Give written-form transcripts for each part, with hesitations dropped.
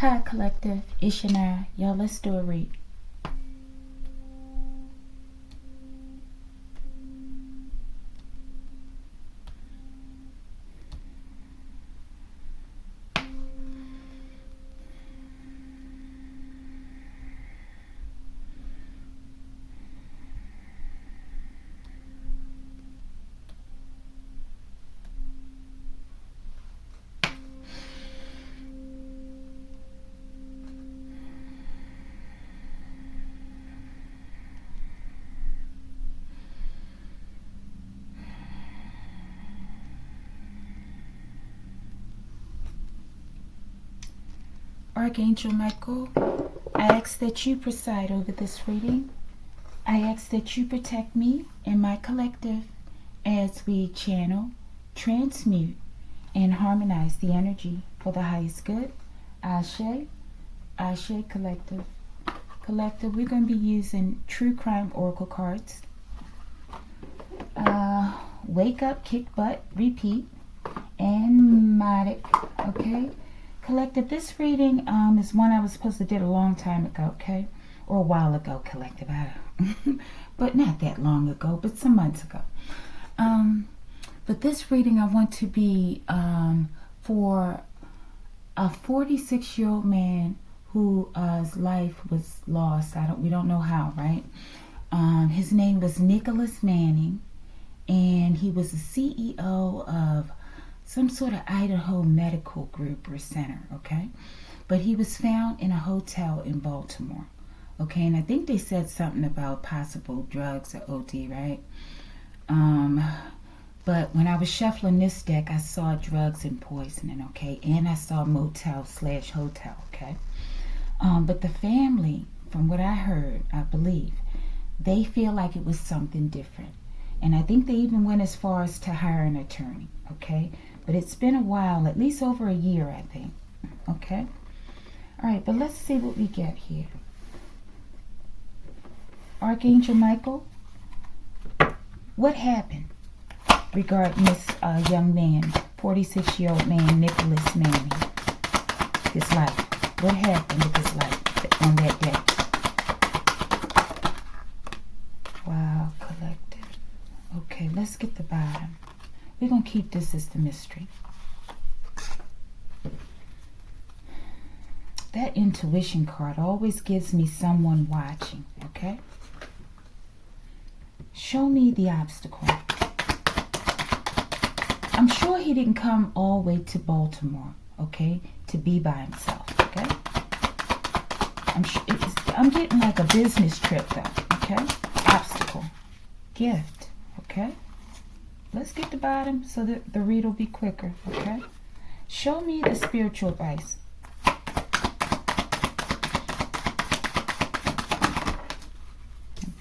Hi, Collective. It's Shania. Y'all, let's do a read. Archangel Michael, I ask that you preside over this reading. I ask that you protect me and my collective as we channel, transmute, and harmonize the energy for the highest good. Ashe, Ashe Collective. Collective, we're going to be using True Crime Oracle cards. Wake Up, Kick Butt, Repeat, and Matic, okay? Collective, this reading is one I was supposed to did a long time ago, okay? Or a while ago, Collective, but not that long ago, but some months ago. But this reading I want to be for a 46-year-old man whose life was lost. We don't know how, right? His name was Nicholas Manning, and he was the CEO of some sort of Idaho medical group or center, okay? But he was found in a hotel in Baltimore, okay? And I think they said something about possible drugs or OD, right? But when I was shuffling this deck, I saw drugs and poisoning, okay? And I saw motel/hotel, okay? But the family, from what I heard, I believe, they feel like it was something different. And I think they even went as far as to hire an attorney, okay? But it's been a while, at least over a year, I think, okay? All right, but let's see what we get here. Archangel Michael, what happened regarding this young man, 46-year-old man, Nicholas Manning, his life? What happened with his life on that day? Wow, Collective. Okay, let's get the bottom. We're going to keep this as the mystery. That intuition card always gives me someone watching, okay? Show me the obstacle. I'm sure he didn't come all the way to Baltimore, okay, to be by himself, okay? I'm getting like a business trip though, okay? Obstacle. Gift, okay? Let's get the bottom so that the read will be quicker, okay? Show me the spiritual advice.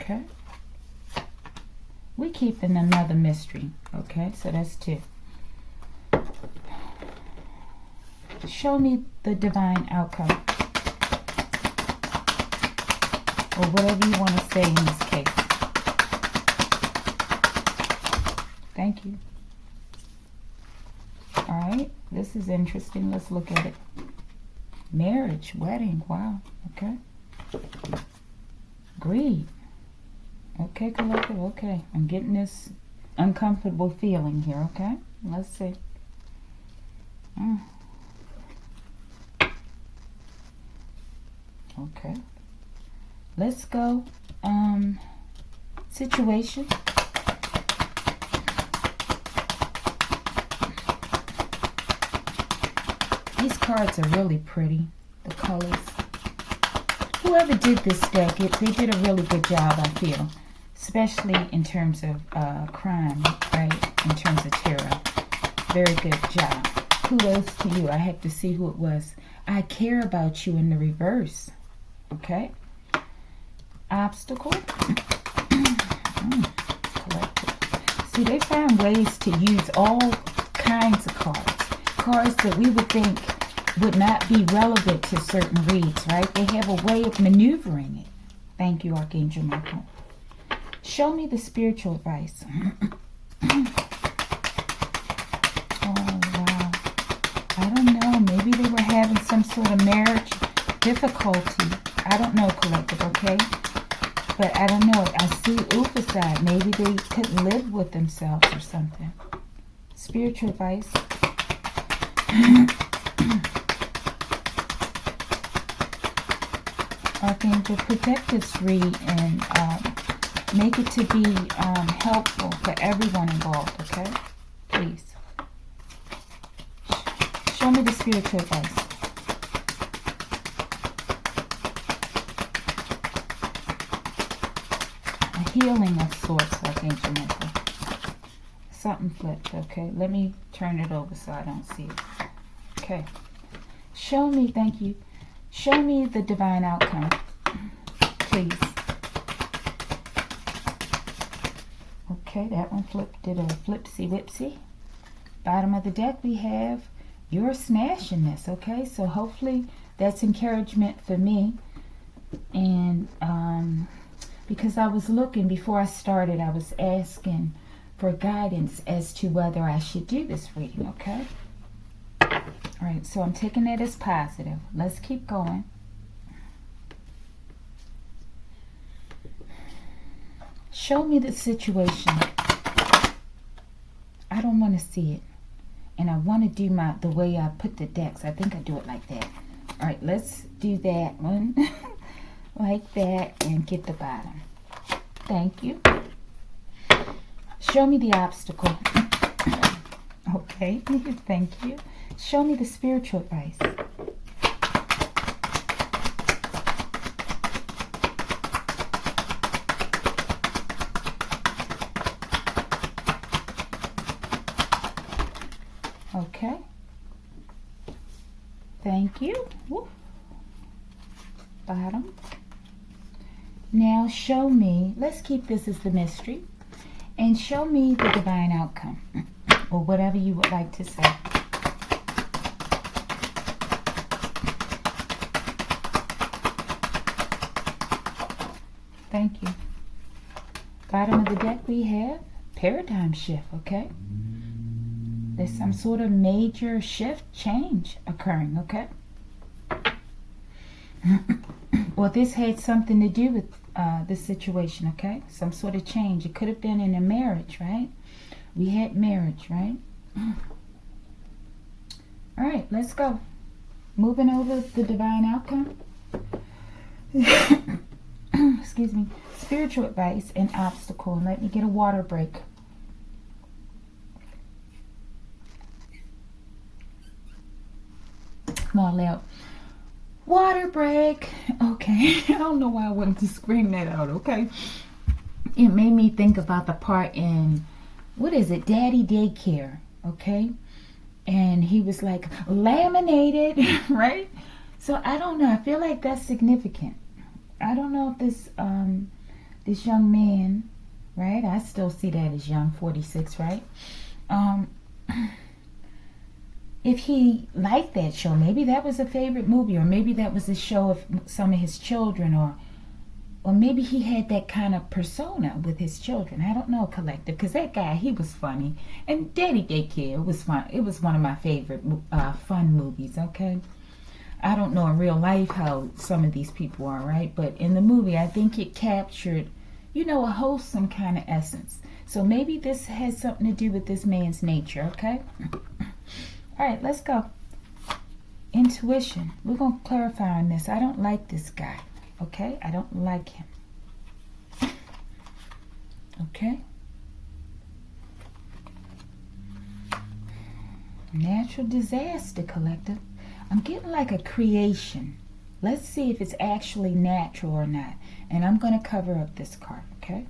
Okay. We're keeping another mystery, okay? So that's 2. Show me the divine outcome. Or whatever you want to say in this case. Thank you. All right, this is interesting. Let's look at it. Marriage, wedding, wow, okay. Greed. Okay, Collective, okay. I'm getting this uncomfortable feeling here, okay? Let's see. Okay. Let's go. Situation. These cards are really pretty, the colors. Whoever did this deck, they did a really good job, I feel. Especially in terms of crime, right? In terms of tarot. Very good job. Kudos to you. I have to see who it was. I care about you in the reverse. Okay? Obstacle. Collective. See, they find ways to use all kinds of cards. Cards that we would think would not be relevant to certain reads, right? They have a way of maneuvering it. Thank you, Archangel Michael. Show me the spiritual advice. Oh, wow. I don't know. Maybe they were having some sort of marriage difficulty. I don't know, collective, okay? But I don't know. I see Uphasad. Maybe they couldn't live with themselves or something. Spiritual advice. Archangel, protect this read and make it to be helpful for everyone involved, okay? Please. Show me the spiritual advice. A healing of sorts, Archangel Michael. Something flipped, okay? Let me turn it over so I don't see it. Okay. Show me, thank you. Show me the divine outcome, please. Okay, that one flipped, did a flipsy-whipsy. Bottom of the deck, we have you're smashing this, okay? So hopefully that's encouragement for me. And because I was looking, before I started, I was asking for guidance as to whether I should do this reading, okay? All right, so I'm taking that as positive. Let's keep going. Show me the situation. I don't want to see it. And I want to do the way I put the decks. I think I do it like that. All right, let's do that one. Like that, and get the bottom. Thank you. Show me the obstacle. Okay, thank you. Show me the spiritual advice. Okay. Thank you. Woo. Bottom. Now show me, let's keep this as the mystery, and show me the divine outcome, or whatever you would like to say. Thank you. Bottom of the deck, we have paradigm shift, okay? There's some sort of major shift, change occurring, okay? Well, this had something to do with this situation, okay? Some sort of change. It could have been in a marriage, right? We had marriage, right? All right, let's go. Moving over the divine outcome. Excuse me. Spiritual advice and obstacle. And let me get a water break. Come on, loud. Water break. Okay. I don't know why I wanted to scream that out, okay? It made me think about the part in, what is it, Daddy Daycare, okay? And he was like, laminated, right? So I don't know. I feel like that's significant. I don't know if this young man, right? I still see that as young, 46, right? If he liked that show, maybe that was a favorite movie, or maybe that was a show of some of his children, or maybe he had that kind of persona with his children. I don't know, collective, because that guy, he was funny. And Daddy Daycare was fun. It was one of my favorite fun movies, okay? I don't know in real life how some of these people are, right? But in the movie, I think it captured, you know, a wholesome kind of essence. So maybe this has something to do with this man's nature, okay? All right, let's go. Intuition. We're going to clarify on this. I don't like this guy, okay? I don't like him. Okay? Natural disaster, collective. I'm getting like a creation. Let's see if it's actually natural or not. And I'm going to cover up this card, okay?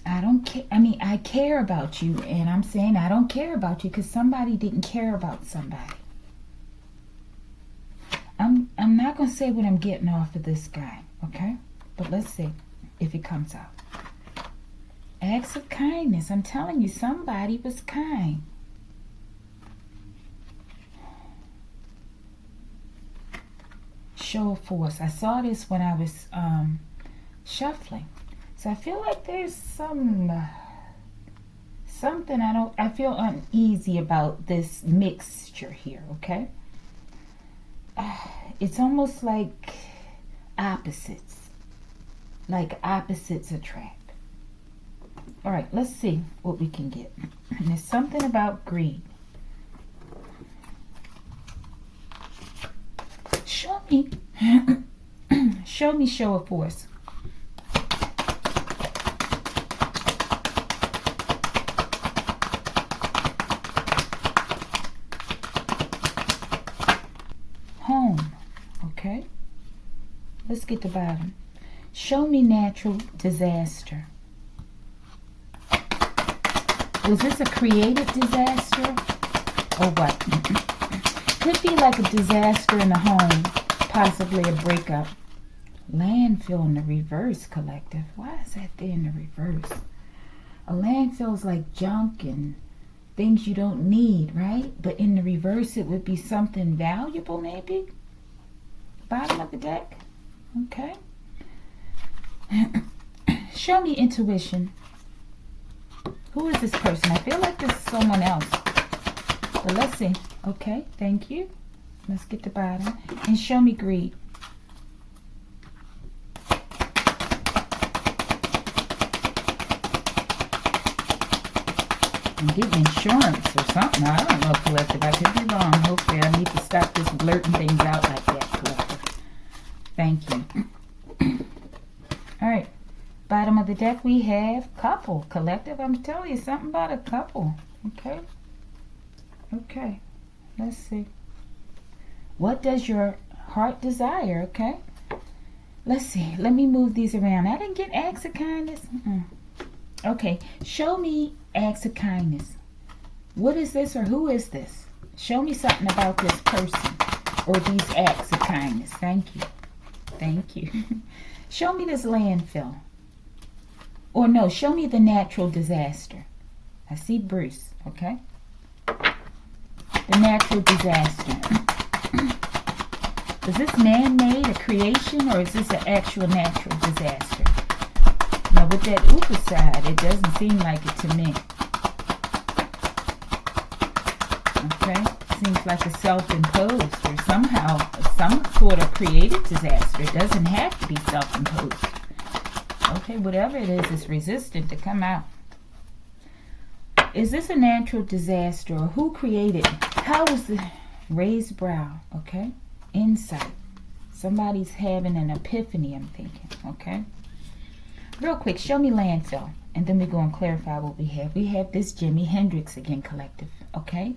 I don't care. I mean, I care about you, and I'm saying I don't care about you because somebody didn't care about somebody. I'm not going to say what I'm getting off of this guy, okay? But let's see if it comes out. Acts of kindness. I'm telling you, somebody was kind. Show of force. I saw this when I was shuffling. So I feel like there's something I feel uneasy about this mixture here, okay? it's almost like opposites. Like opposites attract. All right, let's see what we can get. And there's something about greed. Show me. Show me show of force. Home. Okay. Let's get the bottom. Show me natural disaster. Was this a created disaster or what? Could be like a disaster in the home, possibly a breakup. Landfill in the reverse, collective. Why is that there in the reverse? A landfill is like junk and things you don't need, right? But in the reverse, it would be something valuable, maybe. Bottom of the deck. Okay. Show me intuition. Who is this person? I feel like this is someone else. But let's see. Okay, thank you. Let's get the bottom. And show me greed. I'm getting insurance or something. I don't know, collective. I could be wrong. Hopefully I need to stop this blurting things out like that, collective. Thank you. All right. Bottom of the deck we have couple, collective. I'm telling you something about a couple. Okay. Okay. Let's see. What does your heart desire? Okay. Let's see. Let me move these around. I didn't get acts of kindness. Okay. Show me acts of kindness. What is this or who is this? Show me something about this person or these acts of kindness. Thank you. Thank you. Show me this landfill. Or no, show me the natural disaster. I see Bruce, okay? The natural disaster. Is this man-made, a creation, or is this an actual natural disaster? Now with that upper side, it doesn't seem like it to me. Okay? Seems like a self-imposed or somehow some sort of created disaster. It doesn't have to be self-imposed. Okay, whatever it is, it's resistant to come out. Is this a natural disaster or who created it? How was the raised brow? Okay, insight. Somebody's having an epiphany, I'm thinking. Okay, real quick, show me landfill, and then we're going to clarify what we have. We have this Jimi Hendrix again, collective. Okay,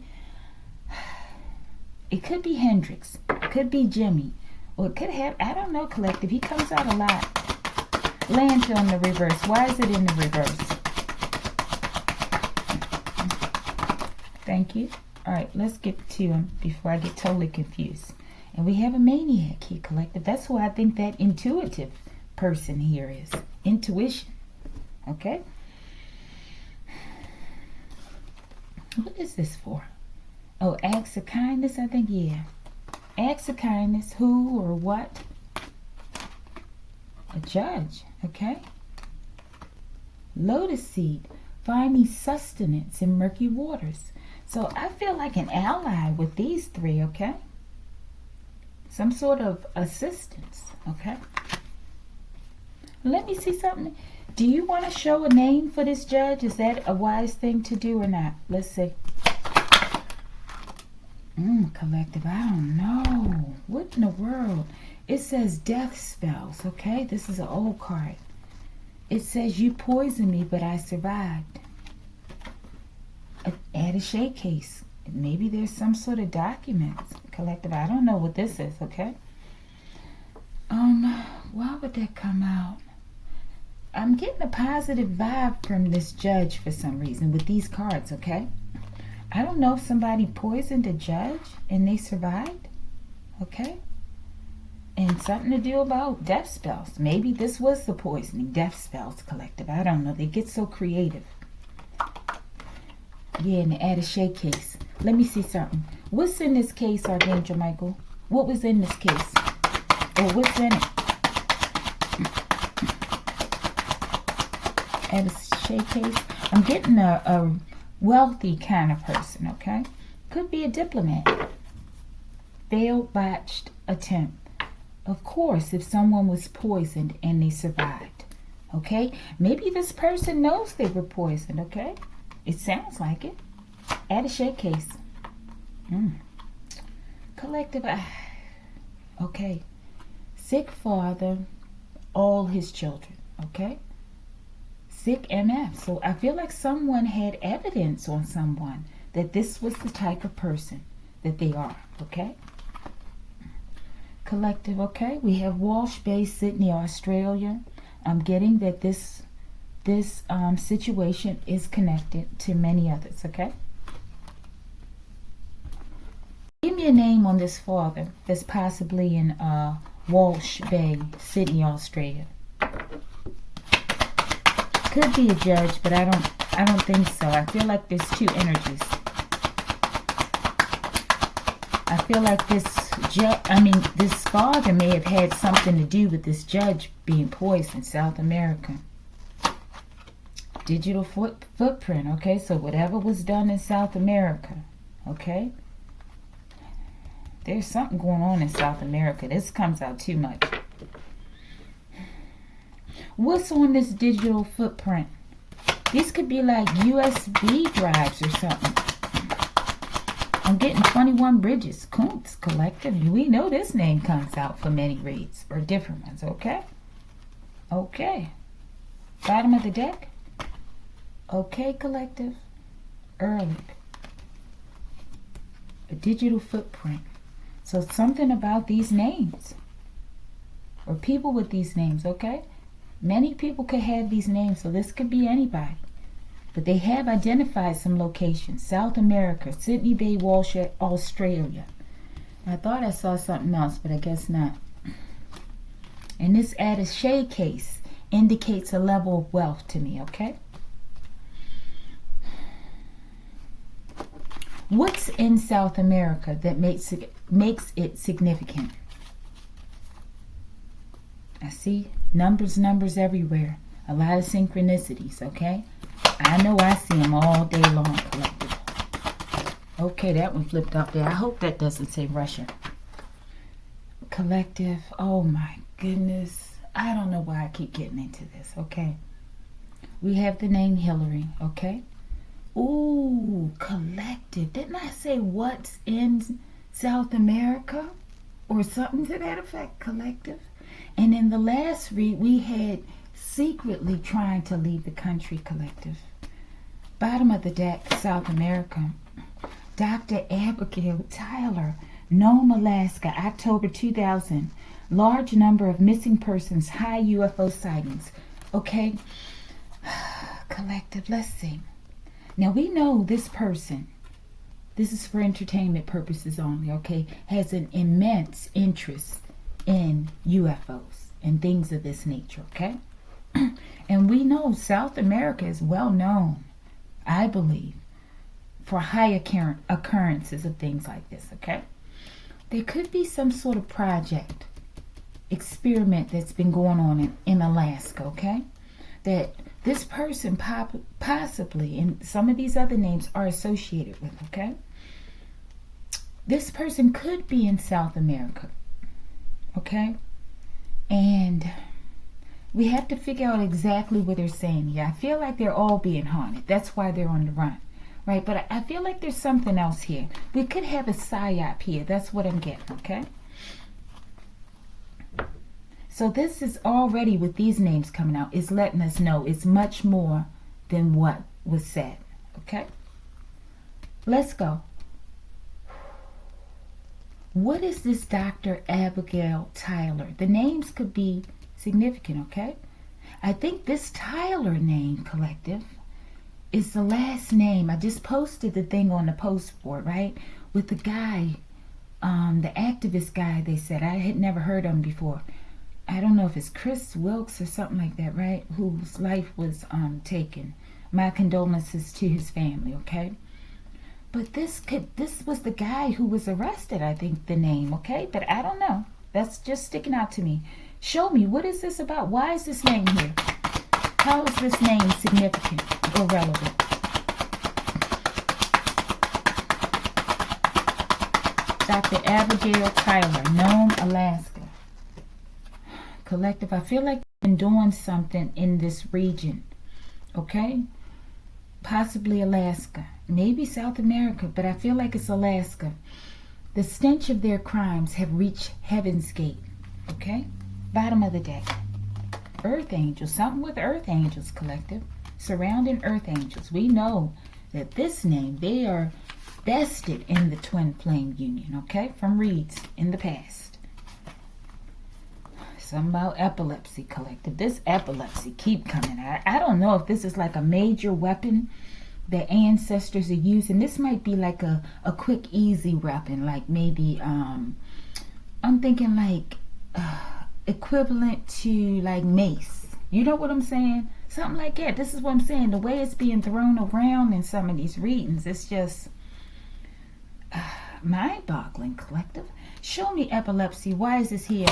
it could be Hendrix, it could be Jimmy, or it could have, I don't know, collective. He comes out a lot. Landfill in the reverse. Why is it in the reverse? Thank you. All right, let's get to him before I get totally confused. And we have a maniac here, collective. That's who I think that intuitive person here is. Intuition. Okay? What is this for? Oh, acts of kindness, I think, yeah. Acts of kindness, who or what? A judge, okay? Lotus seed, find me sustenance in murky waters. So I feel like an ally with these three, okay? Some sort of assistance, okay? Let me see something. Do you want to show a name for this judge? Is that a wise thing to do or not? Let's see. Collective, I don't know. What in the world? It says death spells, okay? This is an old card. It says you poisoned me, but I survived. Attaché case. Maybe there's some sort of documents. Collective, I don't know what this is, okay? Why would that come out? I'm getting a positive vibe from this judge for some reason with these cards, okay? I don't know if somebody poisoned a judge and they survived, okay? And something to do about death spells. Maybe this was the poisoning. Death spells, collective. I don't know. They get so creative. Yeah, in the attaché case. Let me see something. What's in this case, Archangel Michael? What was in this case? Or what's in it? Attaché case. I'm getting a wealthy kind of person, okay? Could be a diplomat. failed botched attempt. Of course, if someone was poisoned and they survived. Okay? Maybe this person knows they were poisoned, okay? It sounds like it. Attaché case. Collective. Okay. Sick father, all his children, okay? Sick MF. So I feel like someone had evidence on someone that this was the type of person that they are, okay? Collective, okay? We have Walsh Bay, Sydney, Australia. I'm getting that this situation is connected to many others, okay? Give me a name on this father that's possibly in Walsh Bay, Sydney, Australia. Could be a judge, but I don't think so. I feel like there's two energies. I feel like this father may have had something to do with this judge being poisoned in South America. Digital footprint, okay? So whatever was done in South America, okay? There's something going on in South America. This comes out too much. What's on this digital footprint? These could be like USB drives or something. I'm getting 21 Bridges. Kuntz Collective. We know this name comes out for many reads or different ones, okay? Okay. Bottom of the deck. Okay, Collective. Ehrlich. A digital footprint. So something about these names. Or people with these names, okay? Many people could have these names, so this could be anybody. But they have identified some locations. South America, Sydney Bay, Walsh, Australia. I thought I saw something else, but I guess not. And this attaché case indicates a level of wealth to me, okay? What's in South America that makes it significant? I see numbers everywhere. A lot of synchronicities, okay? I know I see them all day long, Collective. Okay, that one flipped up there. I hope that doesn't say Russia. Collective, oh my goodness. I don't know why I keep getting into this, okay? We have the name Hillary, okay? Ooh, Collective. Didn't I say what's in South America? Or something to that effect, Collective? And in the last read, we had secretly trying to leave the country, Collective. Bottom of the deck, South America. Dr. Abigail Tyler, Nome, Alaska, October 2000. Large number of missing persons, high UFO sightings. Okay, Collective, let's see. Now we know this person, this is for entertainment purposes only, okay, has an immense interest in UFOs and things of this nature, okay? And we know South America is well known, I believe, for high occurrences of things like this, okay? There could be some sort of project, experiment that's been going on in Alaska, okay? That this person possibly, and some of these other names are associated with, okay? This person could be in South America, okay? And we have to figure out exactly what they're saying here. I feel like they're all being haunted. That's why they're on the run, right? But I feel like there's something else here. We could have a psyop here. That's what I'm getting, okay? So this is already, with these names coming out, is letting us know it's much more than what was said, okay? Let's go. What is this Dr. Abigail Tyler? The names could be significant, okay? I think this Tyler name, Collective, is the last name. I just posted the thing on the post board, right? With the guy, the activist guy, they said. I had never heard of him before. I don't know if it's Chris Wilkes or something like that, right? Whose life was taken. My condolences to his family, okay? But this was the guy who was arrested, I think, the name, okay? But I don't know. That's just sticking out to me. Show me, what is this about? Why is this name here? How is this name significant or relevant? Dr. Abigail Tyler, Nome, Alaska. Collective, I feel like I've been doing something in this region. Okay? Possibly Alaska. Maybe South America, but I feel like it's Alaska. The stench of their crimes have reached heaven's gate. Okay? Bottom of the deck. Earth angels. Something with earth angels, collective. Surrounding earth angels. We know that this name, they are vested in the twin flame union, okay, from reads in the past. Something about epilepsy, collective. This epilepsy keep coming out. I don't know if this is like a major weapon that ancestors are using. This might be like a quick, easy weapon, like maybe, I'm thinking like equivalent to like mace. You know what I'm saying? Something like that. This is what I'm saying. The way it's being thrown around in some of these readings, it's just mind-boggling, collective. Show me epilepsy. Why is this here?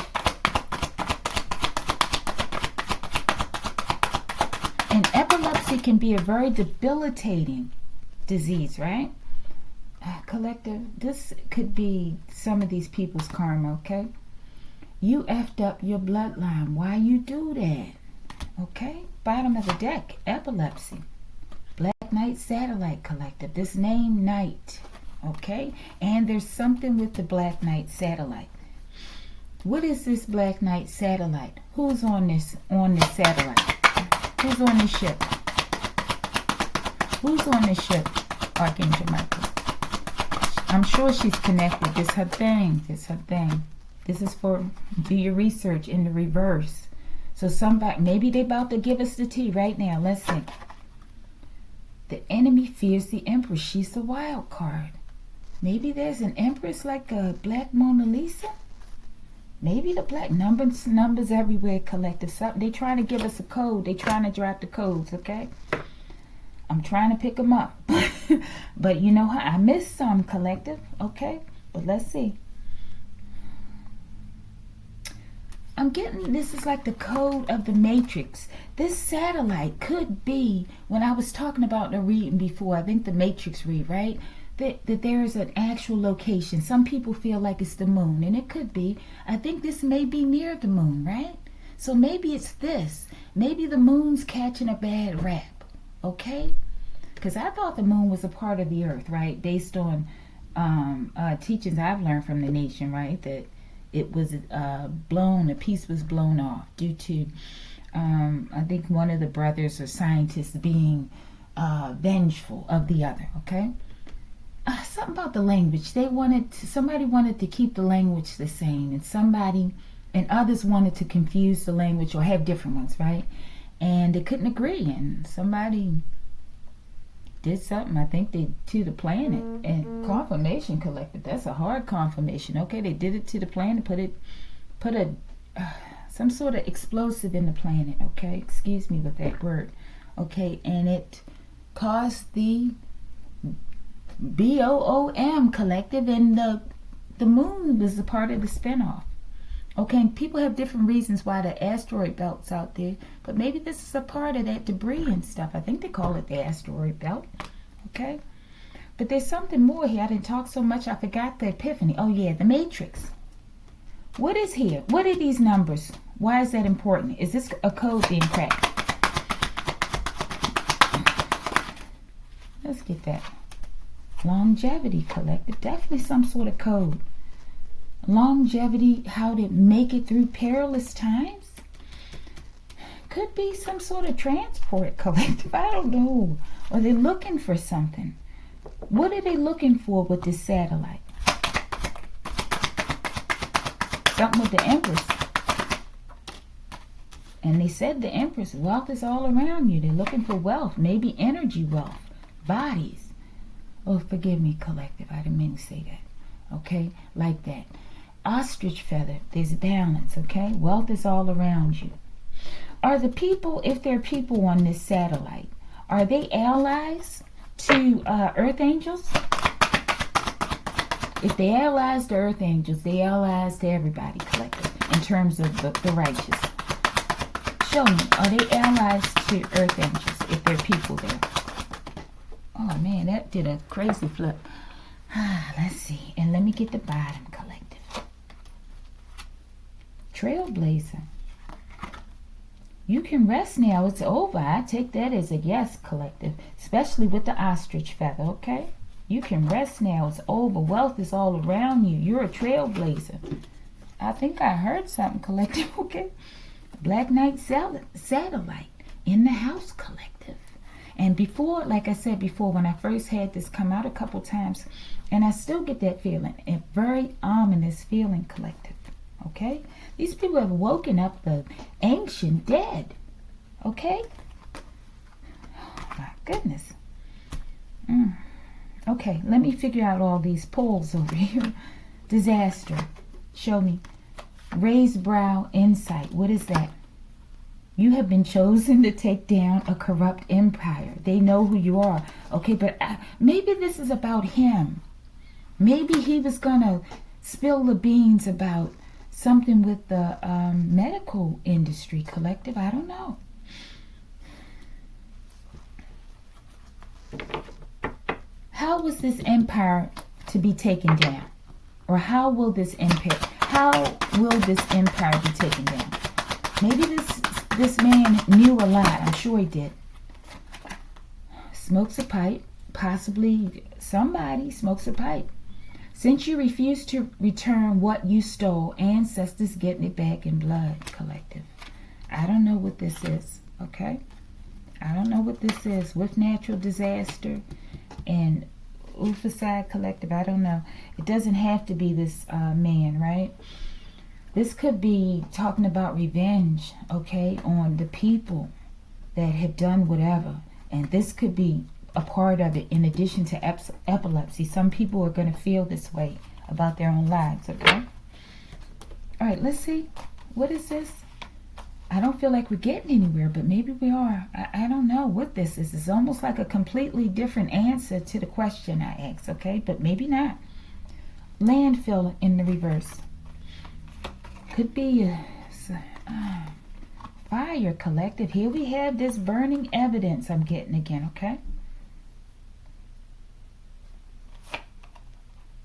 And epilepsy can be a very debilitating disease, right? Collective, this could be some of these people's karma, okay? You effed up your bloodline. Why you do that? Okay? Bottom of the deck, epilepsy. Black Knight Satellite, collective. This name, Knight. Okay? And there's something with the Black Knight Satellite. What is this Black Knight Satellite? Who's on this satellite? Who's on this ship? Who's on this ship, Archangel Michael? I'm sure she's connected. This her thing. This her thing. This is for, do your research in the reverse. So somebody, maybe they about to give us the tea right now. Let's see. The enemy fears the Empress. She's the wild card. Maybe there's an Empress like a Black Mona Lisa. Maybe the black numbers everywhere, collective. Something. They trying to give us a code. They trying to drop the codes, okay? I'm trying to pick them up. But you know how I missed some, collective, okay? But let's see. I'm getting, this is like the code of the Matrix. This satellite could be, when I was talking about the reading before, I think the Matrix read, right? That there is an actual location. Some people feel like it's the moon, and it could be. I think this may be near the moon, right? So maybe it's this. Maybe the moon's catching a bad rap, okay? Because I thought the moon was a part of the earth, right? Based on teachings I've learned from the nation, right? That it was blown, a piece was blown off due to, I think one of the brothers or scientists being vengeful of the other, okay? Something about the language. Somebody wanted to keep the language the same, and others wanted to confuse the language or have different ones, right? And they couldn't agree, and somebody did something, I think they to the planet, and confirmation, collective. That's a hard confirmation. Okay, they did it to the planet, put a some sort of explosive in the planet. Okay, excuse me with that word. Okay, and it caused the BOOM, collective, and the moon was a part of the spinoff. Okay, and people have different reasons why the asteroid belt's out there, but maybe this is a part of that debris and stuff. I think they call it the asteroid belt. Okay, but there's something more here. I didn't talk so much, I forgot the epiphany. Oh yeah, the Matrix. What is here? What are these numbers? Why is that important? Is this a code being cracked? Let's get that. Longevity, collective. Definitely some sort of code. Longevity, how to make it through perilous times. Could be some sort of transport, collective. I don't know. Or they're looking for something. What are they looking for with this satellite? Something with the Empress. And they said the Empress, wealth is all around you. They're looking for wealth. Maybe energy wealth. Bodies. Oh, forgive me, collective. I didn't mean to say that. Okay? Like that. Ostrich feather. There's balance. Okay? Wealth is all around you. Are the people, if there are people on this satellite, are they allies to Earth Angels? If they allies to Earth Angels, they allies to everybody, collective, in terms of the righteous. Show me, are they allies to Earth Angels if there are people there? Oh man, that did a crazy flip. Let's see. And let me get the bottom, collective. Trailblazer. You can rest now. It's over. I take that as a yes, collective. Especially with the ostrich feather, okay? You can rest now. It's over. Wealth is all around you. You're a trailblazer. I think I heard something, collective, okay? Black Knight satellite in the house, collective. And before, like I said before, when I first had this come out a couple times, and I still get that feeling, a very ominous feeling, collective, okay? These people have woken up the ancient dead, okay? Oh, my goodness. Okay, let me figure out all these polls over here. Disaster. Show me. Raised brow, insight. What is that? You have been chosen to take down a corrupt empire. They know who you are. Okay, but maybe this is about him. Maybe he was going to spill the beans about something with the medical industry, collective. I don't know. How was this empire to be taken down? Or how will this empire be taken down? Maybe this man knew a lot. I'm sure he did. Smokes a pipe. Possibly somebody smokes a pipe. Since you refuse to return what you stole, ancestors getting it back in blood, collective. I don't know what this is, okay? I don't know what this is. With natural disaster and Ufaside, collective, I don't know. It doesn't have to be this man, right? This could be talking about revenge, okay, on the people that have done whatever. And this could be a part of it in addition to epilepsy. Some people are going to feel this way about their own lives, okay? All right, let's see. What is this? I don't feel like we're getting anywhere, but maybe we are. I don't know what this is. It's almost like a completely different answer to the question I asked, okay? But maybe not. Landfill in the reverse. Could be fire, collective. Here we have this burning evidence I'm getting again, okay?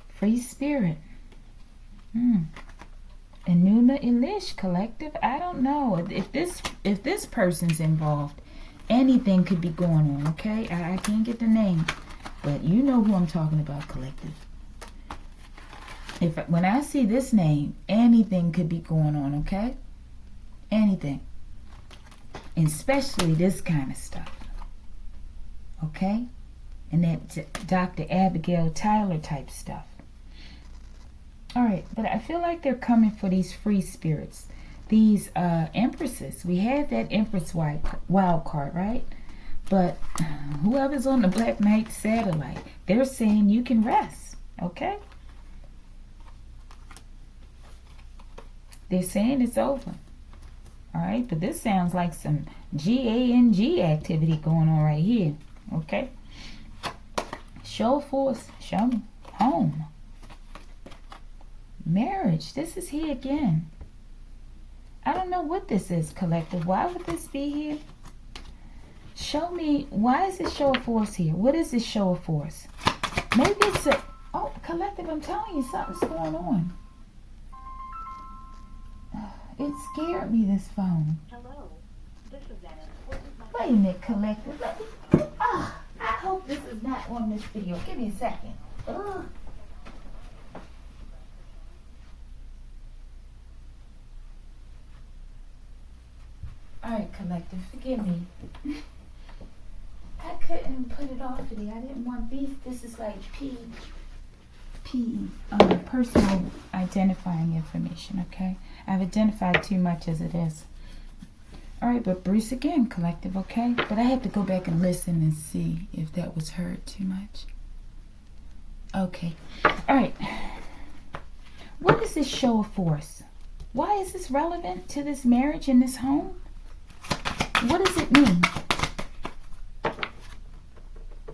Free spirit. Enuma Elish, collective. I don't know if this person's involved. Anything could be going on, okay? I can't get the name, but you know who I'm talking about, collective. When I see this name, anything could be going on, okay? Anything. And especially this kind of stuff. Okay? And that Dr. Abigail Tyler type stuff. Alright, but I feel like they're coming for these free spirits. These empresses. We had that Empress wild card, right? But whoever's on the Black Knight satellite, they're saying you can rest. Okay? They're saying it's over. Alright, but this sounds like some GANG activity going on right here. Okay? Show force. Show me. Home. Marriage. This is here again. I don't know what this is, collective. Why would this be here? Show me. Why is this show of force here? What is this show of force? Maybe it's a... Oh, collective, I'm telling you, something's going on. It scared me, this phone. Hello. This is Anna. Wait a minute, collective. I hope this is not on this video. Give me a second. Ugh. Alright, collective, forgive me. I couldn't put it off of there. I didn't want these. This is like personal identifying information, okay? I've identified too much as it is. Alright, but Bruce again, collective, okay? But I have to go back and listen and see if that was heard too much. Okay. Alright. What is this show of force? Why is this relevant to this marriage in this home? What does it mean?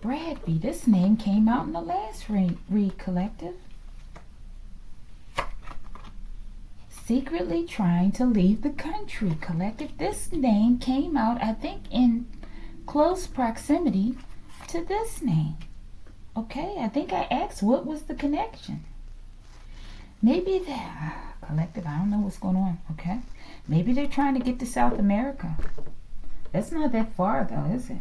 Bradby, this name came out in the last read, collective. Secretly trying to leave the country, collective. This name came out, I think, in close proximity to this name. Okay, I think I asked what was the connection. Maybe collective, I don't know what's going on, okay? Maybe they're trying to get to South America. That's not that far though, is it?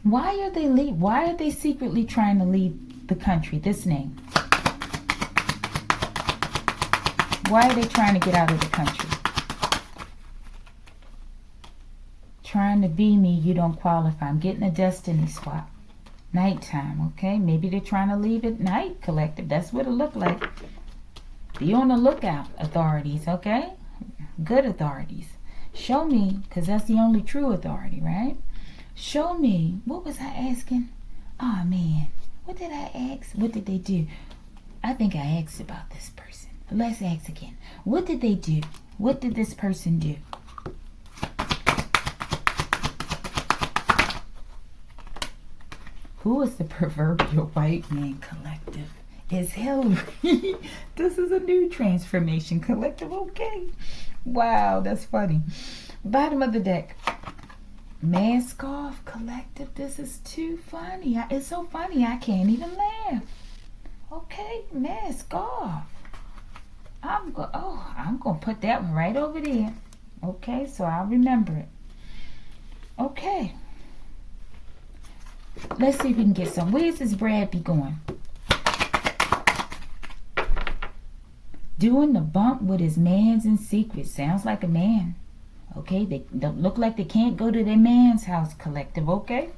Why are they secretly trying to leave the country? This name. Why are they trying to get out of the country? Trying to be me, you don't qualify. I'm getting a destiny swap. Nighttime, okay? Maybe they're trying to leave at night, collective. That's what it looked like. Be on the lookout, authorities, okay? Good authorities. Show me, because that's the only true authority, right? Show me. What was I asking? Oh, man. What did I ask? What did they do? I think I asked about this person. Let's ask again. What did they do? What did this person do? Who is the proverbial white man, collective? It's Hillary. This is a new transformation, collective. Okay. Wow, that's funny. Bottom of the deck. Mask off, collective. This is too funny. It's so funny I can't even laugh. Okay, mask off. I'm gonna put that one right over there. Okay, so I'll remember it. Okay. Let's see if we can get some. Where's this Brad be going? Doing the bump with his mans in secret. Sounds like a man. Okay, they don't look like they can't go to their man's house, collective, okay?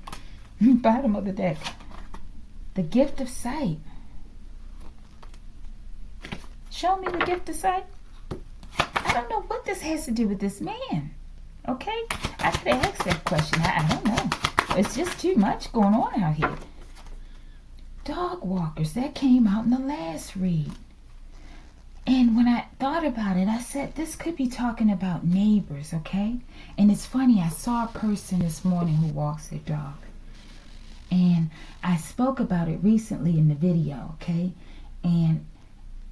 Bottom of the deck. The gift of sight. Show me the gift of sight. I don't know what this has to do with this man. Okay? I could ask that question. I don't know. It's just too much going on out here. Dog walkers. That came out in the last read. And when I thought about it, I said, this could be talking about neighbors, okay? And it's funny, I saw a person this morning who walks their dog. And I spoke about it recently in the video, okay? And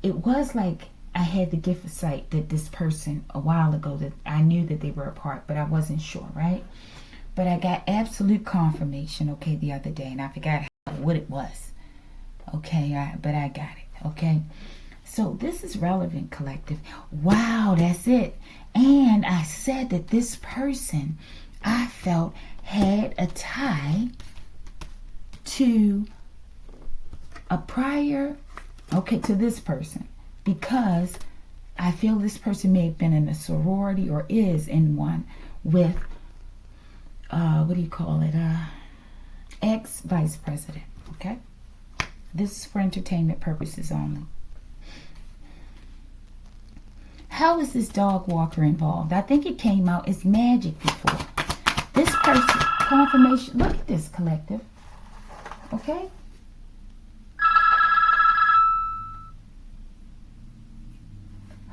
it was like I had the gift of sight that this person a while ago, that I knew that they were apart, but I wasn't sure, right? But I got absolute confirmation, okay, the other day, and I forgot what it was. Okay, but I got it, okay? So this is relevant, collective. Wow, that's it. And I said that this person, I felt, had a tie to a prior, okay, to this person. Because I feel this person may have been in a sorority or is in one with, what do you call it? Ex-vice president, okay? This is for entertainment purposes only. How is this dog walker involved? I think it came out as magic before. This person, confirmation. Look at this, collective. Okay?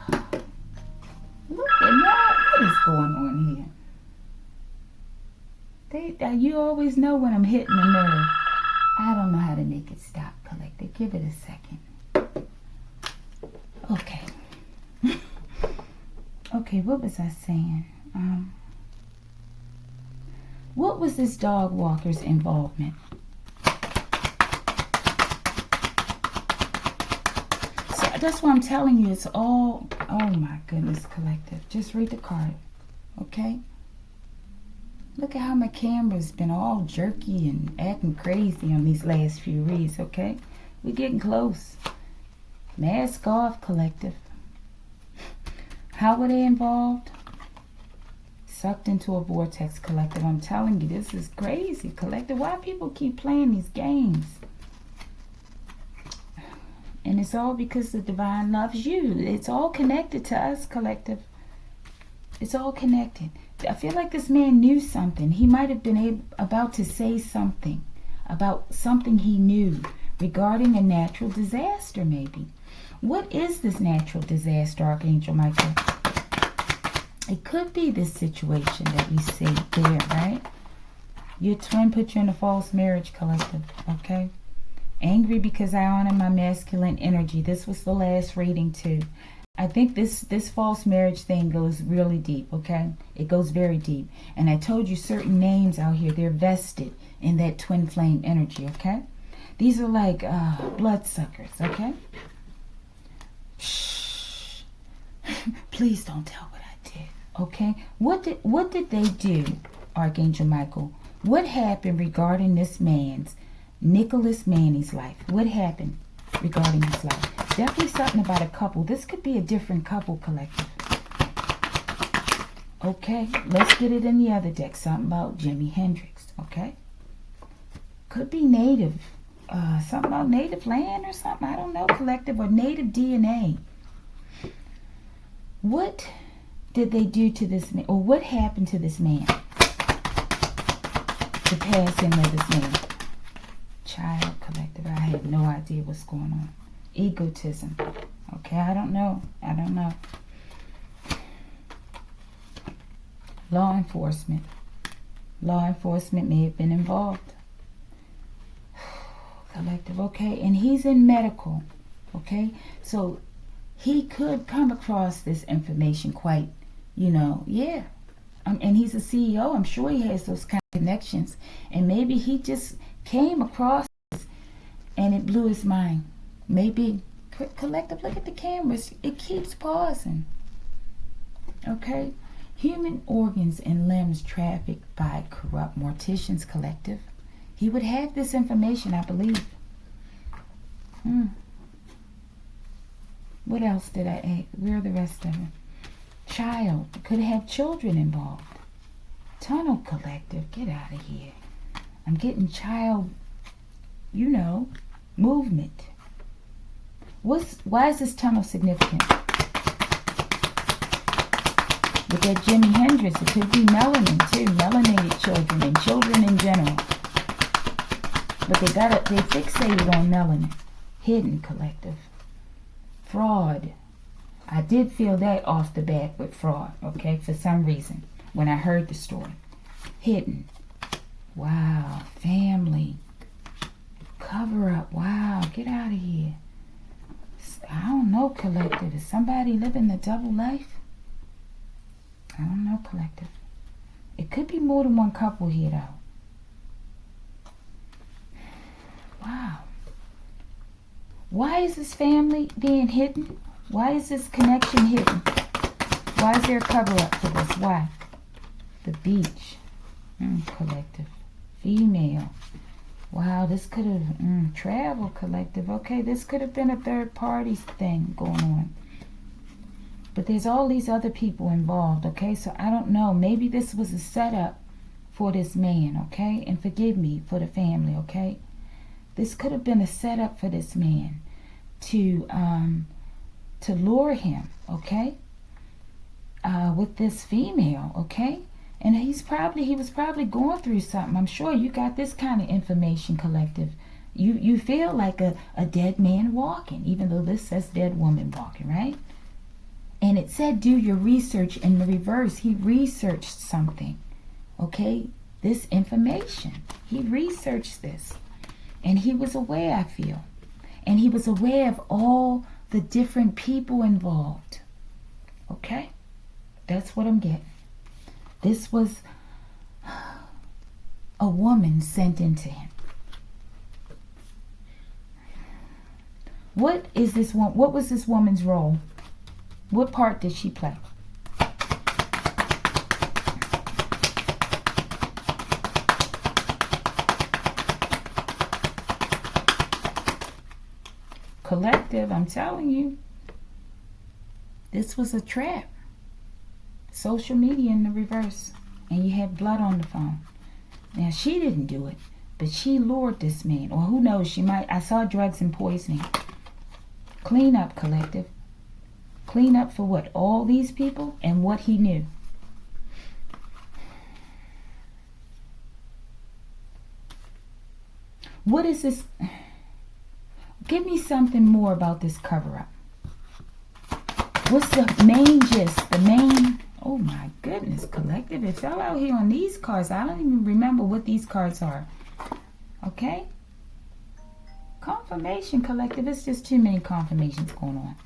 Look at that. What is going on here? You always know when I'm hitting a nerve. I don't know how to make it stop, collective. Give it a second. Okay. Okay, what was I saying? What was this dog walker's involvement? So that's what I'm telling you. It's all, oh my goodness, collective. Just read the card, okay? Look at how my camera's been all jerky and acting crazy on these last few reads, okay? We're getting close. Mask off, collective. How were they involved? Sucked into a vortex, collective. I'm telling you, this is crazy, collective. Why people keep playing these games? And it's all because the divine loves you. It's all connected to us, collective. It's all connected. I feel like this man knew something. He might have been about to say something about something he knew regarding a natural disaster, maybe. What is this natural disaster, Archangel Michael? It could be this situation that we see there, right? Your twin put you in a false marriage, collective, okay? Angry because I honor my masculine energy. This was the last reading too. I think this false marriage thing goes really deep, okay? It goes very deep. And I told you certain names out here, they're vested in that twin flame energy, okay? These are like bloodsuckers, okay? Shh. Please don't tell what I did, okay? What did they do, Archangel Michael? What happened regarding this man's, Nicholas Manny's life? What happened regarding his life? Definitely something about a couple. This could be a different couple, collective. Okay, let's get it in the other deck. Something about Jimi Hendrix, okay? Could be native. Something about native land or something. I don't know, collective. Or native DNA. What did they do to this man? Or what happened to this man? The passing of this man. Child, collective. I have no idea what's going on. Egotism. Okay, I don't know. I don't know. Law enforcement. Law enforcement may have been involved. Collective, okay? And he's in medical, okay? So he could come across this information quite, yeah. And he's a CEO. I'm sure he has those kind of connections. And maybe he just came across this and it blew his mind. Maybe. Collective, look at the cameras. It keeps pausing. Okay? Human organs and limbs trafficked by corrupt morticians, collective. He would have this information, I believe. What else did I add? Where are the rest of them? Child. Could have children involved. Tunnel, collective. Get out of here. I'm getting child, movement. Why is this tunnel significant? With that Jimi Hendrix, it could be melanin too. Melanated children and children in general. But they fixated on melanin. Hidden, collective. Fraud. I did feel that off the bat with fraud, okay, for some reason, when I heard the story. Hidden. Wow. Family. Cover up. Wow. Get out of here. I don't know, collective. Is somebody living the double life? I don't know, collective. It could be more than one couple here, though. Wow. Why is this family being hidden? Why is this connection hidden? Why is there a cover-up for this? Why? The beach. Collective. Female. Wow, this could have, travel, collective. Okay, this could have been a third party thing going on. But there's all these other people involved, okay? So I don't know. Maybe this was a setup for this man, okay? And forgive me for the family, okay? This could have been a setup for this man to lure him, okay? With this female, okay? And he was probably going through something. I'm sure you got this kind of information, collective. You feel like a dead man walking, even though this says dead woman walking, right? And it said do your research in the reverse. He researched something, okay? This information. He researched this. And he was aware, I feel. And he was aware of all the different people involved. Okay? That's what I'm getting. This was a woman sent into him. What was this woman's role? What part did she play? Collective, I'm telling you. This was a trap. Social media in the reverse. And you had blood on the phone. Now, she didn't do it. But she lured this man. Or who knows, she might. I saw drugs and poisoning. Clean up, collective. Clean up for what? All these people and what he knew. What is this? Give me something more about this cover-up. What's the main gist? The main... Oh my goodness, collective. It fell out here on these cards. I don't even remember what these cards are. Okay? Confirmation, collective. It's just too many confirmations going on.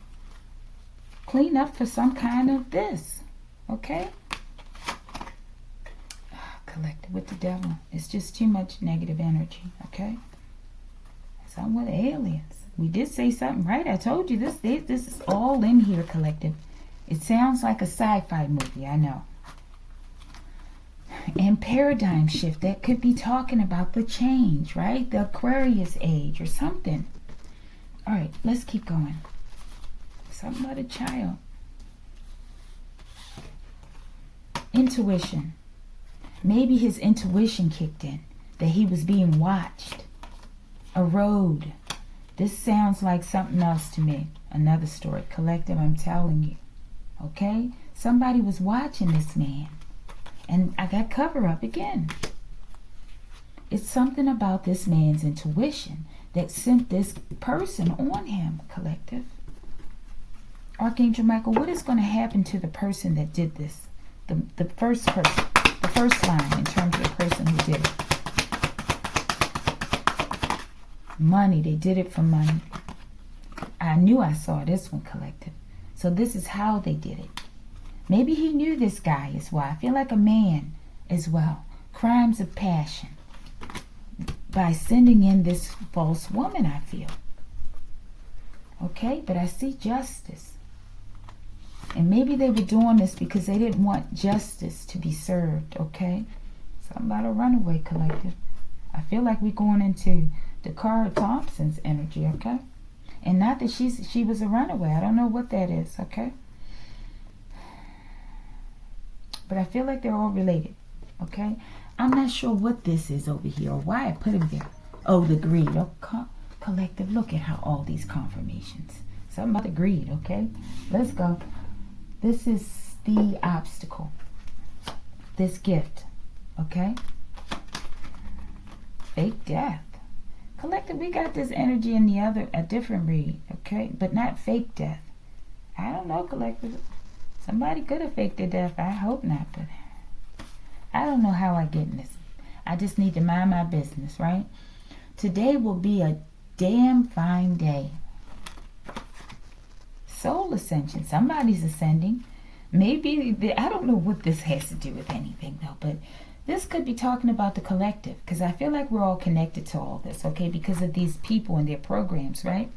clean up for some kind of this. Okay? Collected with the devil. It's just too much negative energy. Okay? Something with aliens. We did say something, right? I told you this is all in here, collective. It sounds like a sci-fi movie, I know. And paradigm shift, that could be talking about the change, right? The Aquarius age or something. All right, let's keep going. Something about a child. Intuition. Maybe his intuition kicked in, that he was being watched. A road. This sounds like something else to me. Another story. Collective, I'm telling you. Okay? Somebody was watching this man. And I got cover up again. It's something about this man's intuition that sent this person on him, collective. Archangel Michael, what is going to happen to the person that did this? The first person. The first line in terms of the person who did it. Money. They did it for money. I knew I saw this one, collective. So this is how they did it. Maybe he knew this guy as well. I feel like a man as well. Crimes of passion. By sending in this false woman, I feel. Okay, but I see justice. And maybe they were doing this because they didn't want justice to be served, okay? Something about a runaway, collective. I feel like we're going into Dakara Thompson's energy, okay? And not that she was a runaway. I don't know what that is, okay? But I feel like they're all related, okay? I'm not sure what this is over here or why I put him there. Oh, the greed. Oh, collective, look at how all these confirmations. Something about the greed, okay? Let's go. This is the obstacle. This gift, okay? Fake death. Collective, we got this energy in a different read, okay? But not fake death. I don't know, collective. Somebody could have faked their death. I hope not, but I don't know how I get in this. I just need to mind my business, right? Today will be a damn fine day. Soul ascension. Somebody's ascending. Maybe, I don't know what this has to do with anything, though, but this could be talking about the collective, because I feel like we're all connected to all this, okay, because of these people and their programs, right?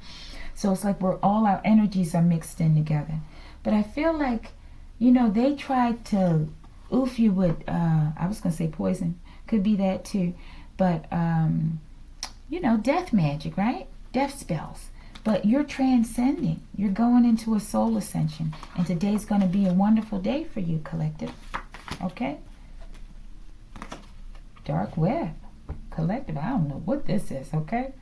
So it's like all our energies are mixed in together. But I feel like, you know, they tried to oof you with, I was going to say poison. Could be that too. But, you know, death magic, right? Death spells. But you're transcending. You're going into a soul ascension. And today's going to be a wonderful day for you, collective. Okay? Dark web. Collective. I don't know what this is, okay?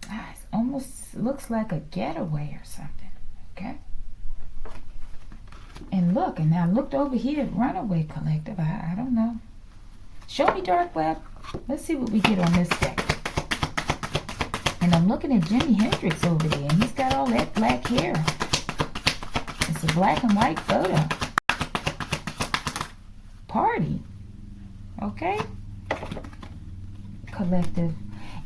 It almost looks like a getaway or something, okay? And look, and I looked over here at Runaway Collective. I don't know. Show me dark web. Let's see what we get on this deck. And I'm looking at Jimi Hendrix over there, and he's got all that black hair. It's a black and white photo. Party. Okay? Collective.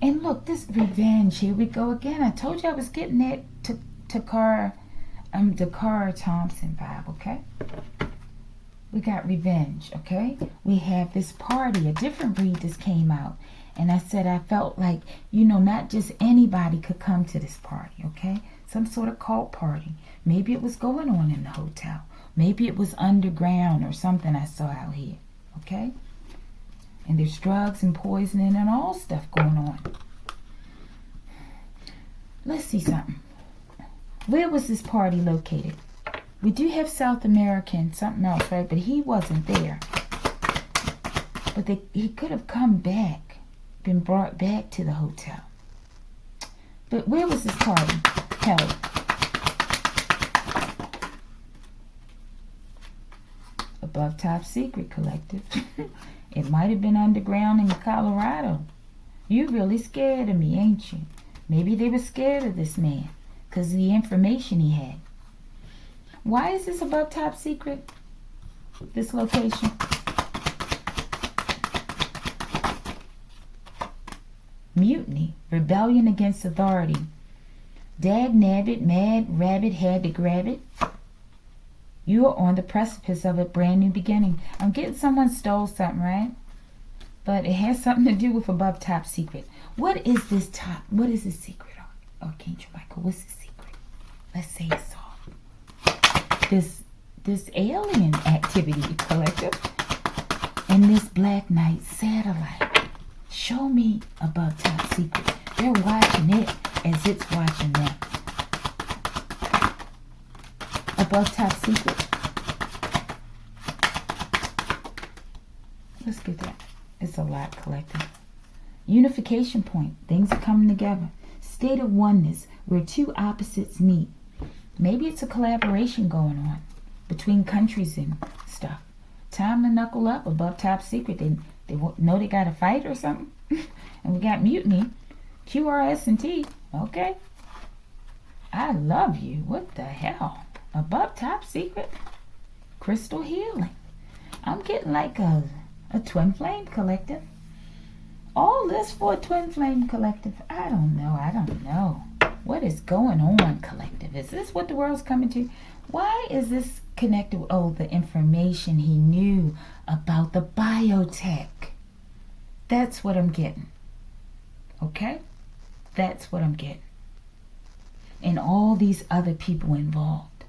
And look, this revenge, here we go again. I told you I was getting that Dakara Thompson vibe, okay? We got revenge, okay? We have this party, a different breed just came out. And I said I felt like, you know, not just anybody could come to this party, okay? Some sort of cult party. Maybe it was going on in the hotel. Maybe it was underground or something I saw out here, okay? And there's drugs and poisoning and all stuff going on. Let's see something. Where was this party located? We do have South American, something else, right? But he wasn't there. But he could have come back, been brought back to the hotel. But where was this party held? Above Top Secret Collective. It might have been underground in Colorado. You really scared of me, ain't you? Maybe they were scared of this man because of the information he had. Why is this above Top Secret? This location? Mutiny, rebellion against authority. Dag nabbit, mad rabbit had to grab it. You are on the precipice of a brand new beginning. I'm getting someone stole something, right? But it has something to do with above top secret. What is this top? What is the secret, Archangel Michael? What's the secret? Let's say it's all this alien activity, collective, and this Black Knight satellite. Show me above top secret. They're watching it as it's watching them. Above top secret. Let's get that. It's a lot, collective. Unification point. Things are coming together. State of oneness where two opposites meet. Maybe it's a collaboration going on between countries and stuff. Time to knuckle up. Above top secret. They know they got to fight or something. And we got mutiny. QRS and T. Okay. I love you. What the hell? Above top secret. Crystal healing. I'm getting like a twin flame collective. All this for a twin flame collective. I don't know. What is going on, collective? Is this what the world's coming to? Why is this connected? Oh, the information he knew about the biotech. That's what I'm getting. Okay? That's what I'm getting. And all these other people involved.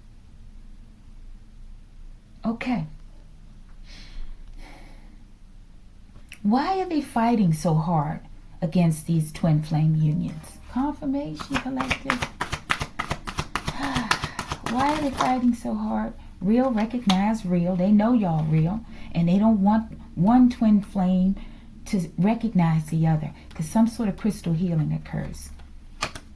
Okay. Why are they fighting so hard against these twin flame unions? Confirmation, collective. Why are they fighting so hard? Real, recognize real. They know y'all real. And they don't want one twin flame to recognize the other. Because some sort of crystal healing occurs.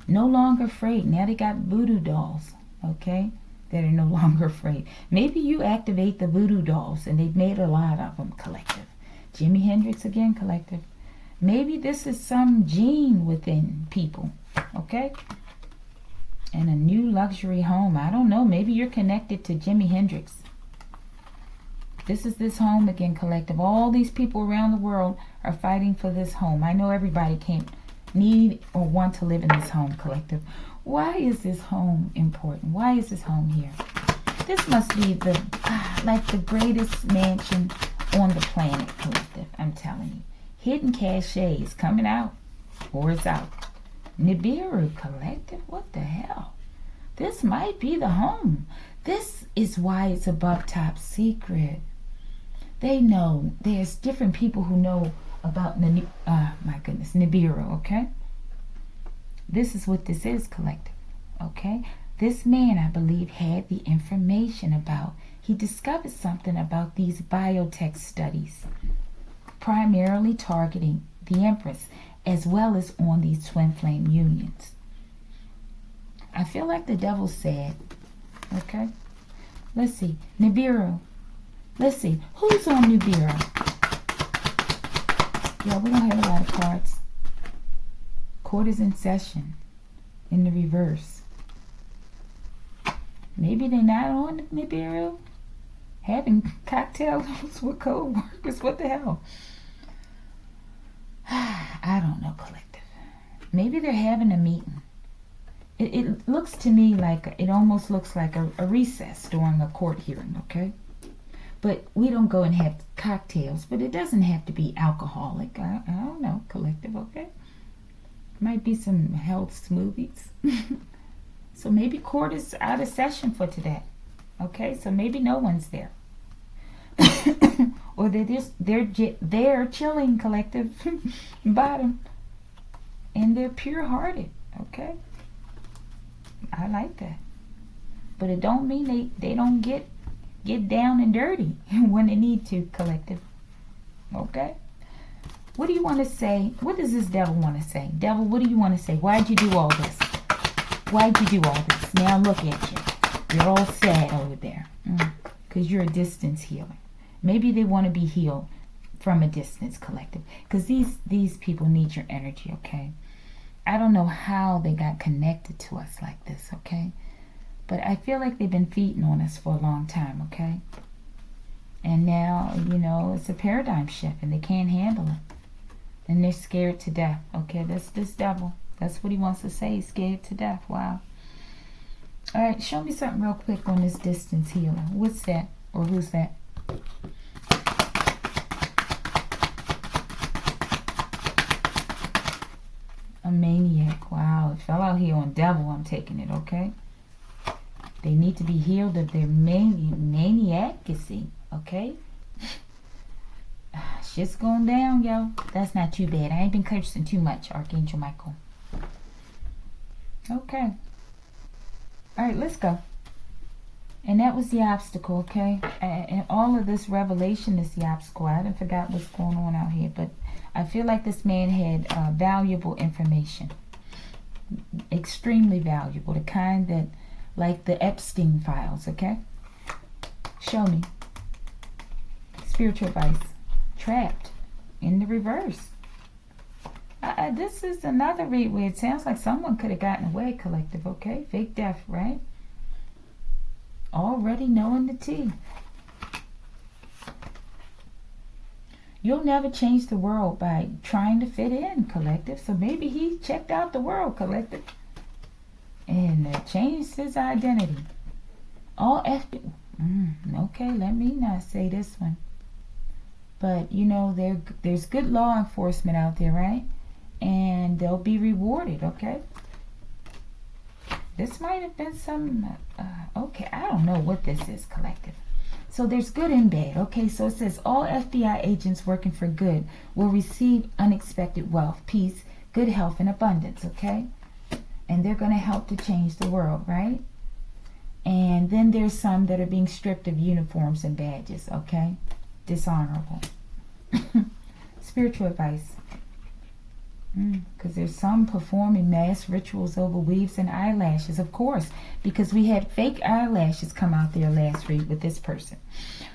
No longer afraid. Now they got voodoo dolls. Okay? That are no longer afraid. Maybe you activate the voodoo dolls. And they've made a lot of them, collective. Jimi Hendrix again, collective. Maybe this is some gene within people, okay? And a new luxury home. I don't know. Maybe you're connected to Jimi Hendrix. This is this home again, collective. All these people around the world are fighting for this home. I know everybody can't need or want to live in this home, collective. Why is this home important? Why is this home here? This must be like the greatest mansion on the planet, collective. I'm telling you. Hidden cache is coming out. Or it's out. Nibiru, collective. What the hell? This might be the home. This is why it's above top secret. They know. There's different people who know about Nibiru, okay? This is what this is, collective. Okay? This man, I believe, had the information about. He discovered something about these biotech studies, primarily targeting the Empress, as well as on these twin flame unions. I feel like the devil's sad. Okay? Let's see. Nibiru. Let's see. Who's on Nibiru? Yeah, we don't have a lot of cards. Court is in session. In the reverse. Maybe they're not on Nibiru. Having cocktails with co-workers. What the hell? I don't know, collective. Maybe they're having a meeting. It looks to me like, it almost looks like a recess during a court hearing, okay? But we don't go and have cocktails, but it doesn't have to be alcoholic. I don't know, collective, okay? Might be some health smoothies. So maybe court is out of session for today. Okay, so maybe no one's there. Or they're chilling, collective. Bottom. And they're pure hearted. Okay? I like that. But it don't mean they don't get down and dirty when they need to, collective. Okay? What do you want to say? What does this devil want to say? Devil, what do you want to say? Why'd you do all this? Why'd you do all this? Now look at you. You're all sad over there. Because you're a distance healer. Maybe they want to be healed from a distance, collective. Because these people need your energy, okay? I don't know how they got connected to us like this, okay? But I feel like they've been feeding on us for a long time, okay? And now, it's a paradigm shift and they can't handle it. And they're scared to death, okay? That's this devil. That's what he wants to say. He's scared to death. Wow. All right, show me something real quick on this distance healer. What's that? Or who's that? A maniac. Wow, it fell out here on devil. I'm taking it, okay? They need to be healed of their maniacacy, okay? Shit's going down, yo. That's not too bad. I ain't been cursing too much, Archangel Michael. Okay. All right, let's go. And that was the obstacle, okay? And all of this revelation is the obstacle. I didn't forget what's going on out here, but I feel like this man had valuable information. Extremely valuable. The kind that, like the Epstein files, okay? Show me. Spiritual advice. Trapped. In the reverse. This is another read where it sounds like someone could have gotten away, collective, okay? Fake death, right? Already knowing the tea. You'll never change the world by trying to fit in, collective. So maybe he checked out the world, collective, and changed his identity. All FBI. Okay, let me not say this one. But, you know, there's good law enforcement out there, right? And they'll be rewarded, okay? This might have been some, okay, I don't know what this is, collective. So there's good and bad, okay? So it says all FBI agents working for good will receive unexpected wealth, peace, good health, and abundance, okay? And they're going to help to change the world, right? And then there's some that are being stripped of uniforms and badges, okay? Dishonorable. Spiritual advice. Because there's some performing mass rituals over weaves and eyelashes, of course, because we had fake eyelashes come out there last week with this person,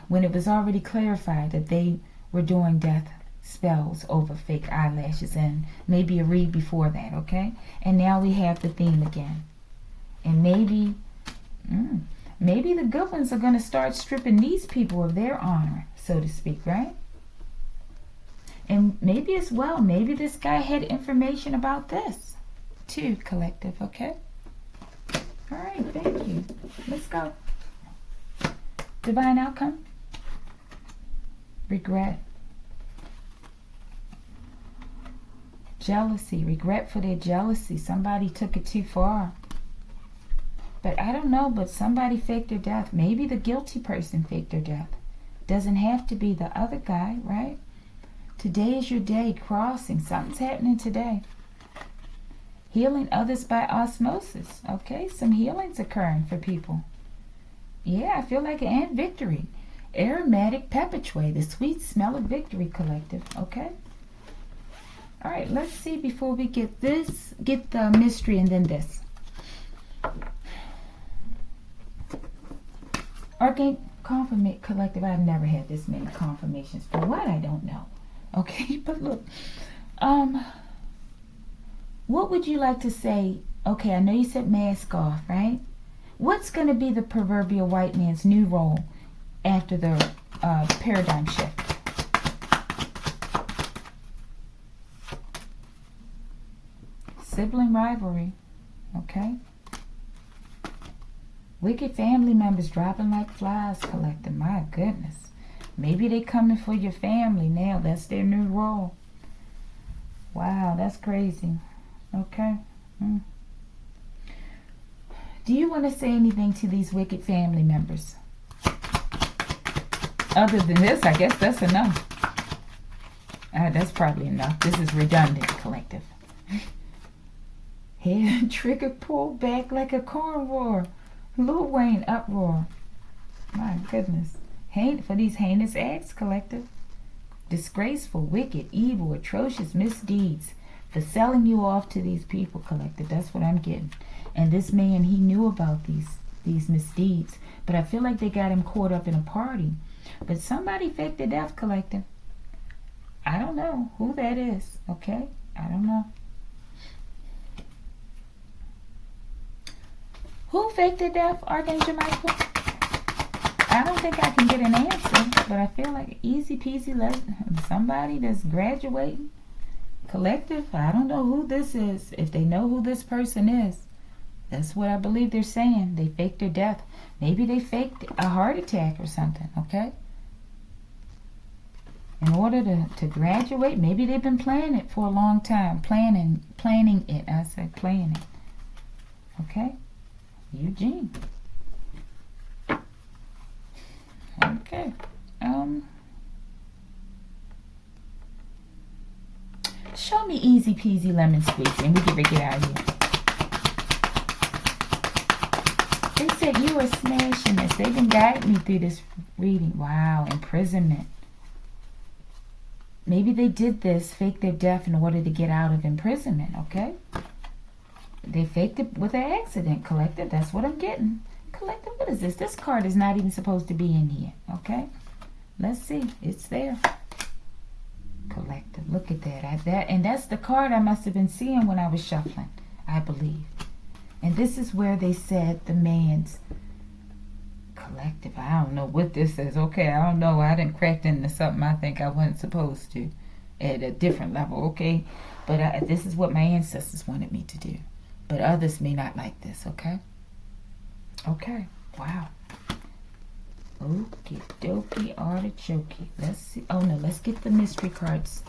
when it was already clarified that they were doing death spells over fake eyelashes, and maybe a read before that, okay? And now we have the theme again. And maybe the good ones are going to start stripping these people of their honor, so to speak, right? And maybe as well, maybe this guy had information about this too, collective, okay? All right, thank you. Let's go. Divine outcome. Regret. Jealousy. Regret for their jealousy. Somebody took it too far. But I don't know, but somebody faked their death. Maybe the guilty person faked their death. Doesn't have to be the other guy, right? Today is your day, crossing. Something's happening today. Healing others by osmosis. Okay, some healing's occurring for people. Yeah, I feel like and victory. Aromatic peppertray, the sweet smell of victory, collective. Okay. All right, let's see before we get this, get the mystery and then this. Arcane confirmation collective. I've never had this many confirmations. For what, I don't know. Okay, but look, what would you like to say? Okay, I know you said mask off, right? What's going to be the proverbial white man's new role after the paradigm shift? Sibling rivalry, okay? Wicked family members dropping like flies, collective. My goodness. Maybe they coming for your family now. That's their new role. Wow, that's crazy. Okay. Do you want to say anything to these wicked family members? Other than this, I guess that's enough. That's probably enough. This is redundant, collective. Hair trigger pulled back like a corn roar. Lil Wayne uproar. My goodness. For these heinous acts, collective. Disgraceful, wicked, evil, atrocious misdeeds for selling you off to these people, collective. That's what I'm getting. And this man, he knew about these misdeeds. But I feel like they got him caught up in a party. But somebody faked their death, collective. I don't know who that is, okay? I don't know. Who faked their death, Archangel Michael? I don't think I can get an answer, but I feel like easy peasy, somebody that's graduating, Collective, I don't know who this is. If they know who this person is, that's what I believe they're saying. They faked their death. Maybe they faked a heart attack or something, okay? In order to graduate, maybe they've been planning it for a long time. Planning it. I said planning. Okay? Eugene. Okay. Show me easy peasy lemon squeezy and we can get out of here. They said you were smashing this. They've been guiding me through this reading. Wow, imprisonment. Maybe they did this, faked their death in order to get out of imprisonment, okay? They faked it with an accident, Collective. That's what I'm getting. Collective, what is this? This card is not even supposed to be in here, okay? Let's see. It's there. Collective, look at that. And that's the card I must have been seeing when I was shuffling, I believe. And this is where they said the man's Collective. I don't know what this is. Okay, I don't know. I didn't crack into something I think I wasn't supposed to at a different level, okay? But this is what my ancestors wanted me to do. But others may not like this, okay? Okay. Wow. Okie dokie artichoke. Let's see. Oh no, let's get the mystery cards.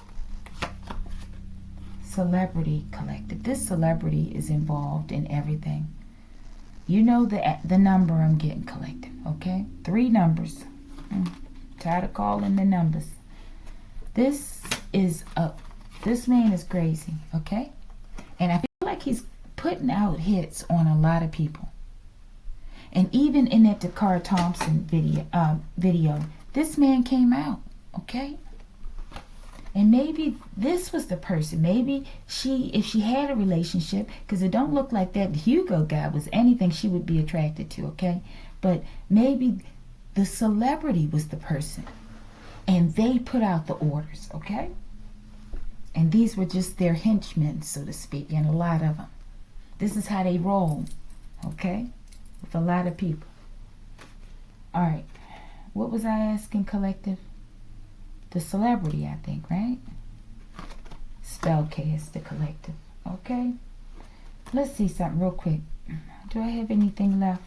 Celebrity Collective. This celebrity is involved in everything. You know the number I'm getting, Collective, okay? 3 numbers. Tired of calling the numbers. This man is crazy, okay? And I feel like he's putting out hits on a lot of people. And even in that Dakar Thompson video, this man came out, okay? And maybe this was the person. Maybe if she had a relationship, because it don't look like that Hugo guy was anything she would be attracted to, okay? But maybe the celebrity was the person. And they put out the orders, okay? And these were just their henchmen, so to speak, and a lot of them. This is how they roll, okay? With a lot of people. All right. What was I asking, Collective? The celebrity, I think, right? Spellcast, the Collective. Okay. Let's see something real quick. Do I have anything left?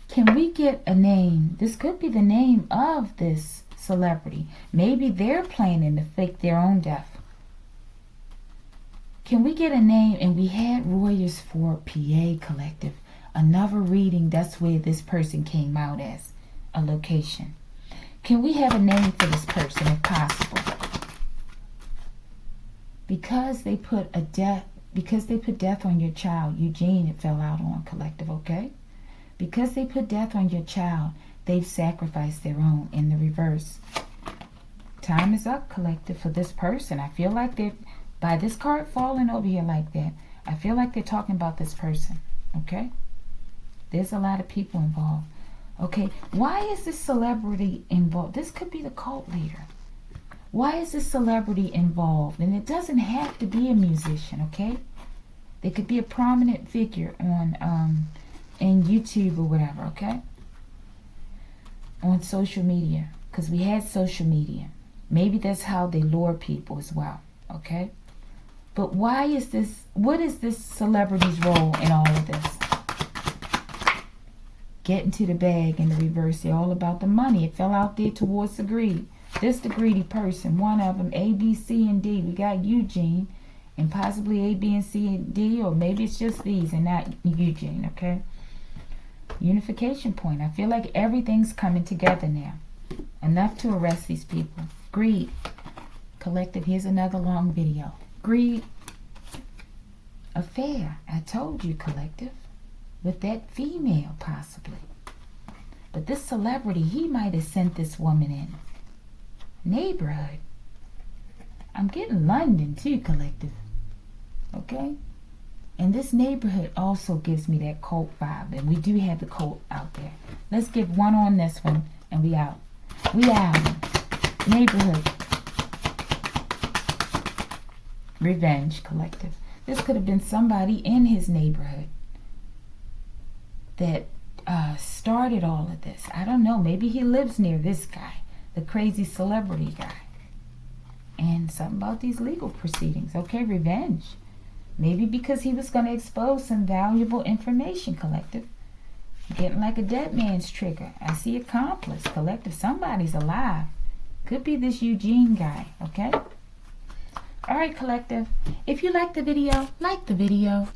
Can we get a name? This could be the name of this celebrity. Maybe they're planning to fake their own death. Can we get a name? And we had Royersford, PA, Collective. Another reading, that's where this person came out as a location. Can we have a name for this person if possible? Because they put death on your child, Eugene, it fell out on, Collective, okay? Because they put death on your child, they've sacrificed their own in the reverse. Time is up, Collective, for this person. I feel like by this card falling over here like that, I feel like they're talking about this person, okay? There's a lot of people involved. Okay, why is this celebrity involved? This could be the cult leader. Why is this celebrity involved? And it doesn't have to be a musician, okay? They could be a prominent figure on in YouTube or whatever, okay? On social media, because we had social media. Maybe that's how they lure people as well, okay? But what is this celebrity's role in all of this? Get into the bag in the reverse. They're all about the money. It fell out there towards the greed. This the greedy person. One of them, A, B, C, and D. We got Eugene, and possibly A, B, and C, and D, or maybe it's just these and not Eugene, okay? Unification point. I feel like everything's coming together now. Enough to arrest these people. Greed. Collective, here's another long video. Greed. Affair. I told you, Collective. With that female, possibly. But this celebrity, he might have sent this woman in. Neighborhood. I'm getting London too, Collective. Okay? And this neighborhood also gives me that cult vibe. And we do have the cult out there. Let's give one on this one and we out. We out. Neighborhood. Revenge, Collective. This could have been somebody in his neighborhood that started all of this. I don't know. Maybe he lives near this guy, the crazy celebrity guy. And something about these legal proceedings. Okay, revenge. Maybe because he was going to expose some valuable information, Collective. Getting like a dead man's trigger. I see accomplice, Collective. Somebody's alive. Could be this Eugene guy, okay? Alright, Collective. If you like the video, like the video.